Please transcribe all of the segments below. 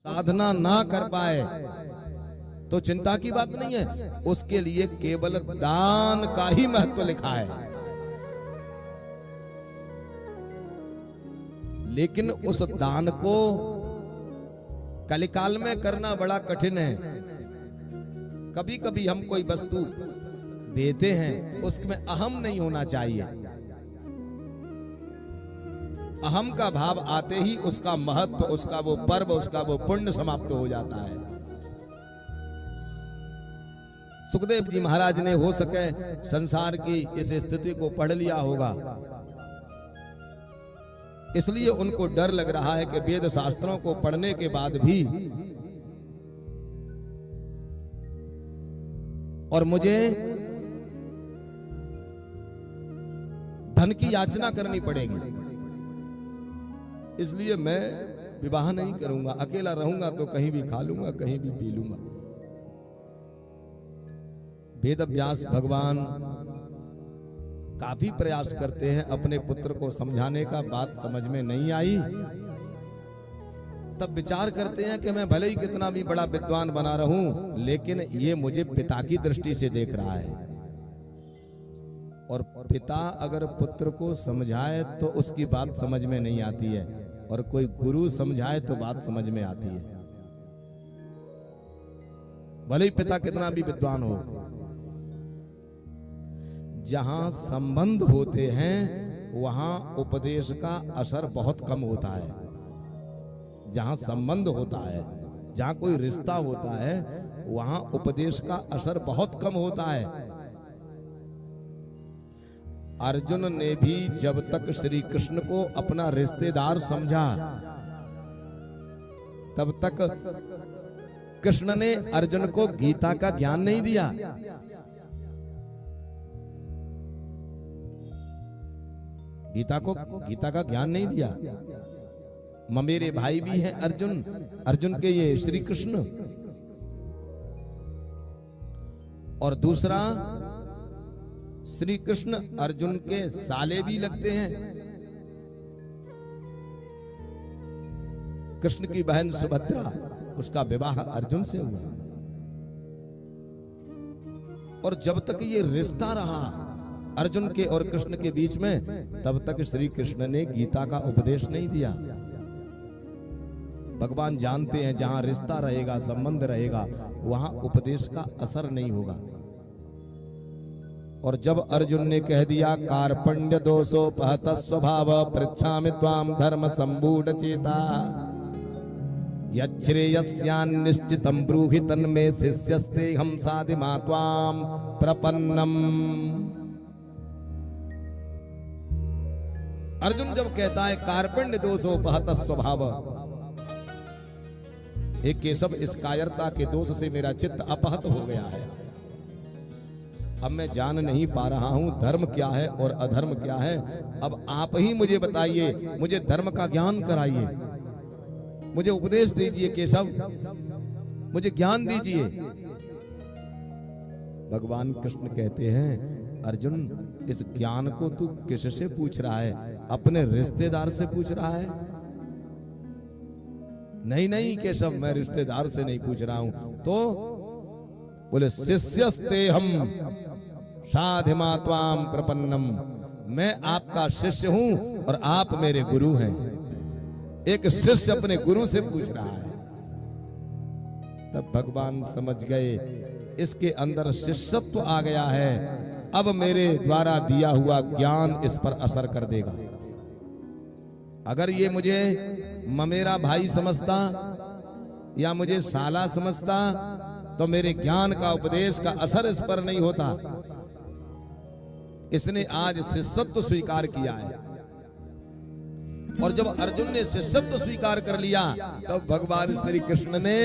साधना ना कर पाए तो चिंता की बात नहीं है, उसके लिए केवल दान का ही महत्व लिखा है। लेकिन उस दान को कलिकाल में करना बड़ा कठिन है। कभी कभी हम कोई वस्तु देते हैं, उसमें अहम नहीं होना चाहिए। अहम का भाव आते ही उसका महत्व, उसका वो पर्व, उसका वो पुण्य समाप्त हो जाता है। सुखदेव जी महाराज ने हो सके संसार की इस स्थिति को पढ़ लिया होगा, इसलिए उनको डर लग रहा है कि वेद शास्त्रों को पढ़ने के बाद भी और मुझे धन की याचना करनी पड़ेगी, इसलिए मैं विवाह नहीं करूंगा, अकेला रहूंगा तो कहीं भी खा लूंगा, कहीं भी पी लूंगा। वेद व्यास भगवान काफी प्रयास करते हैं अपने पुत्र को समझाने का, बात समझ में नहीं आई तब विचार करते हैं कि मैं भले ही कितना भी बड़ा विद्वान बना रहूं, लेकिन ये मुझे पिता की दृष्टि से देख रहा है। और पिता अगर पुत्र को समझाए तो उसकी बात समझ में नहीं आती है, और कोई गुरु समझाए तो बात समझ में आती है, भले ही पिता कितना भी विद्वान हो। जहां संबंध होते हैं वहां उपदेश का असर बहुत कम होता है। जहां संबंध होता है, जहां कोई रिश्ता होता है, वहां उपदेश का असर बहुत कम होता है। अर्जुन ने भी जब तक श्री कृष्ण को अपना रिश्तेदार समझा, तब तक कृष्ण ने अर्जुन को गीता का ज्ञान नहीं दिया। गीता का ज्ञान नहीं दिया। मेरे भाई भी हैं अर्जुन के ये श्री कृष्ण, और दूसरा श्री कृष्ण अर्जुन के साले भी लगते हैं। कृष्ण की बहन सुभद्रा, उसका विवाह अर्जुन से हुआ। और जब तक ये रिश्ता रहा अर्जुन के और कृष्ण के बीच में, तब तक श्री कृष्ण ने गीता का उपदेश नहीं दिया। भगवान जानते हैं जहां रिश्ता रहेगा, संबंध रहेगा, वहां उपदेश का असर नहीं होगा। और जब अर्जुन ने कह दिया कार्पण्य दोषोपहत स्वभाव पृच्छामि त्वाम धर्म संबूढ़ चेता यच्छ्रेयस्यान्निश्चितं ब्रूहि तन्मे शिष्यस्ते हम साधिमा त्वाम प्रपन्नम। अर्जुन जब कहता है कार्पण्य दोषोपहत स्वभाव, हे केशव, इस कायरता के दोष से मेरा चित्त अपहत हो गया है। अब मैं जान नहीं पा रहा हूं धर्म क्या है और अधर्म क्या है। अब आप ही मुझे बताइए, मुझे धर्म का ज्ञान कराइए, मुझे उपदेश दीजिए केशव, मुझे ज्ञान दीजिए। भगवान कृष्ण कहते हैं अर्जुन, इस ज्ञान को तू किससे पूछ रहा है? अपने रिश्तेदार से पूछ रहा है? नहीं केशव, मैं रिश्तेदार से नहीं पूछ रहा हूं। तो बोले शिष्यस्ते हम साधिमा त्वाम प्रपन्नम, मैं आपका शिष्य हूं और आप मेरे गुरु हैं। एक शिष्य अपने गुरु से पूछ रहा है। तब भगवान समझ गए इसके अंदर शिष्यत्व आ गया है, अब मेरे द्वारा दिया हुआ ज्ञान इस पर असर कर देगा। अगर ये मुझे मेरा भाई समझता या मुझे साला समझता तो मेरे ज्ञान का, उपदेश का असर इस पर नहीं होता। इसने आज शिष्यत्व स्वीकार किया है, और जब अर्जुन ने शिष्यत्व स्वीकार कर लिया तब भगवान श्री कृष्ण ने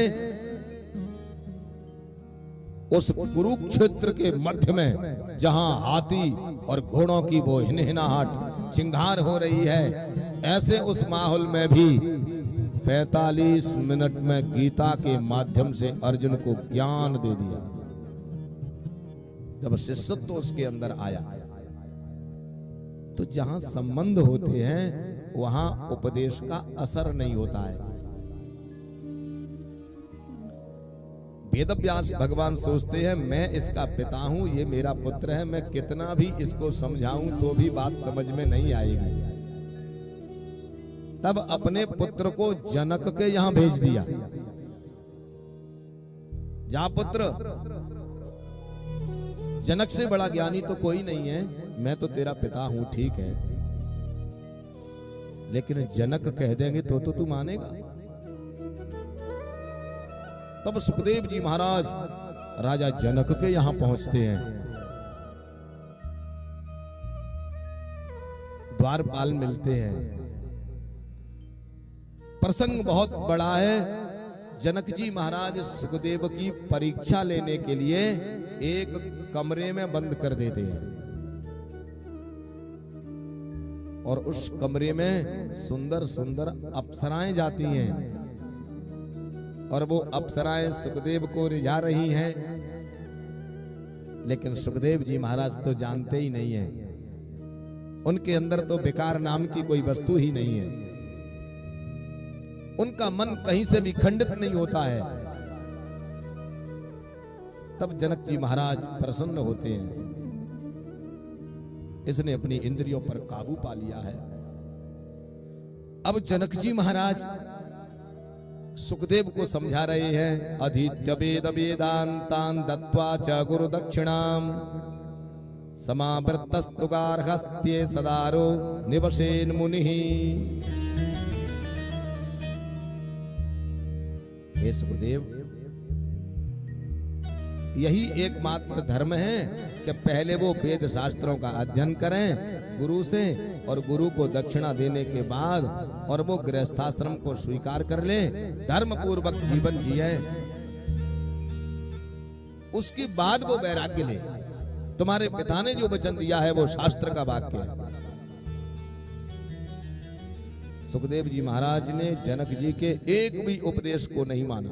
उस कुरुक्षेत्र के मध्य में, जहां हाथी और घोड़ों की वो हिनहिनाहट चिंगार हो रही है, ऐसे उस माहौल में भी 45 मिनट में गीता के माध्यम से अर्जुन को ज्ञान दे दिया। जब शिष्यत्व उसके अंदर आया, तो जहां संबंध होते हैं वहां उपदेश का असर नहीं होता है। वेदव्यास भगवान सोचते हैं मैं इसका पिता हूं, ये मेरा पुत्र है, मैं कितना भी इसको समझाऊं तो भी बात समझ में नहीं आएगी। तब अपने पुत्र को जनक के यहां भेज दिया। जा पुत्र, जनक से बड़ा ज्ञानी तो कोई नहीं है, मैं तो तेरा पिता हूं, ठीक है, लेकिन जनक कह देंगे तो तू मानेगा। तब सुखदेव जी महाराज राजा जनक के यहां पहुंचते हैं। द्वारपाल मिलते हैं। प्रसंग बहुत बड़ा है। जनक जी महाराज सुखदेव की परीक्षा लेने के लिए एक कमरे में बंद कर देते हैं और उस कमरे में सुंदर सुंदर अप्सराएं जाती हैं और वो अप्सराएं सुखदेव को रिझा रही हैं, लेकिन सुखदेव जी महाराज तो जानते ही नहीं हैं। उनके अंदर तो विकार नाम की कोई वस्तु ही नहीं है। उनका मन कहीं से भी खंडित नहीं होता है। तब जनक जी महाराज प्रसन्न होते हैं, इसने अपनी इंद्रियों पर काबू पा लिया है। अब जनक जी महाराज सुखदेव को समझा रहे हैं। अधीत्य वेद वेदांतान दत्वा च गुरु दक्षिणाम समावृतस्तु गार्हस्थ्ये सदारो निवसेन मुनिः। हे सुखदेव, यही एकमात्र धर्म है कि पहले वो वेद शास्त्रों का अध्ययन करें गुरु से, और गुरु को दक्षिणा देने के बाद और वो गृहस्थाश्रम को स्वीकार कर ले, धर्म पूर्वक जीवन जिए, उसके बाद वो वैराग्य ले। तुम्हारे पिता ने जो वचन दिया है वो शास्त्र का वाक्य है। सुखदेव जी महाराज ने जनक जी के एक भी उपदेश को नहीं माना।